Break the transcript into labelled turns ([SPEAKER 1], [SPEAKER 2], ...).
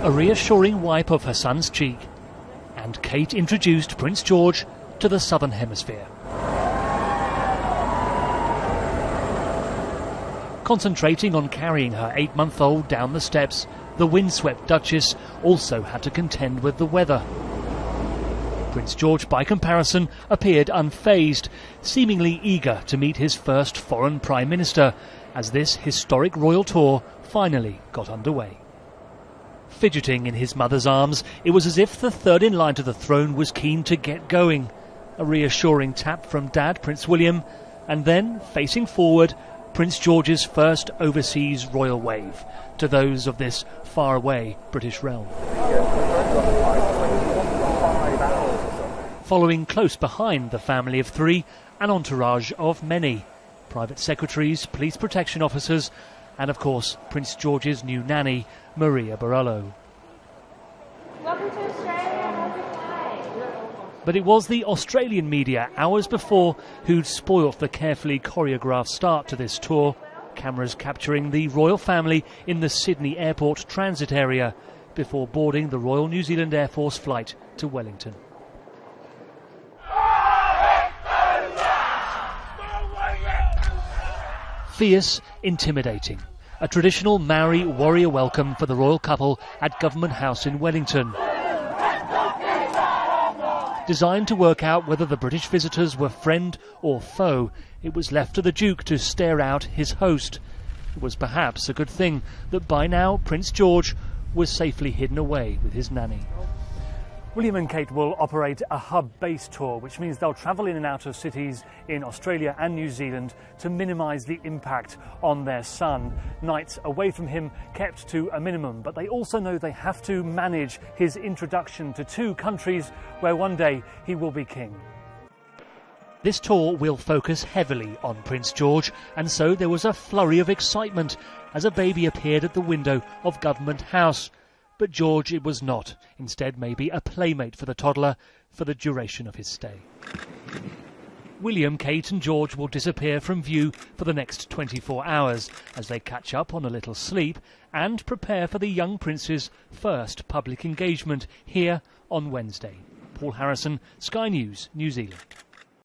[SPEAKER 1] A reassuring wipe of her son's cheek, and Kate introduced Prince George to the Southern Hemisphere. Concentrating on carrying her 8-month-old down the steps, the windswept Duchess also had to contend with the weather. Prince George, by comparison, appeared unfazed, seemingly eager to meet his first foreign Prime Minister, as this historic royal tour finally got underway. Fidgeting in his mother's arms, it was as if the third in line to the throne was keen to get going. A reassuring tap from Dad, Prince William, and then, facing forward, Prince George's first overseas royal wave to those of this faraway British realm. Following close behind the family of three, an entourage of many. Private secretaries, police protection officers, and of course Prince George's new nanny, Maria Borrello.
[SPEAKER 2] Welcome to Australia.
[SPEAKER 1] But it was the Australian media hours before who'd spoilt the carefully choreographed start to this tour, cameras capturing the royal family in the Sydney Airport transit area before boarding the Royal New Zealand Air Force flight to Wellington. Fierce, intimidating. A traditional Maori warrior welcome for the royal couple at Government House in Wellington. Designed to work out whether the British visitors were friend or foe, it was left to the Duke to stare out his host. It was perhaps a good thing that by now Prince George was safely hidden away with his nanny. William and Kate will operate a hub-based tour, which means they'll travel in and out of cities in Australia and New Zealand to minimise the impact on their son. Nights away from him kept to a minimum, but they also know they have to manage his introduction to two countries where one day he will be king. This tour will focus heavily on Prince George, and so there was a flurry of excitement as a baby appeared at the window of Government House. But George it was not, instead maybe a playmate for the toddler for the duration of his stay. William, Kate and George will disappear from view for the next 24 hours as they catch up on a little sleep and prepare for the young prince's first public engagement here on Wednesday. Paul Harrison, Sky News, New Zealand.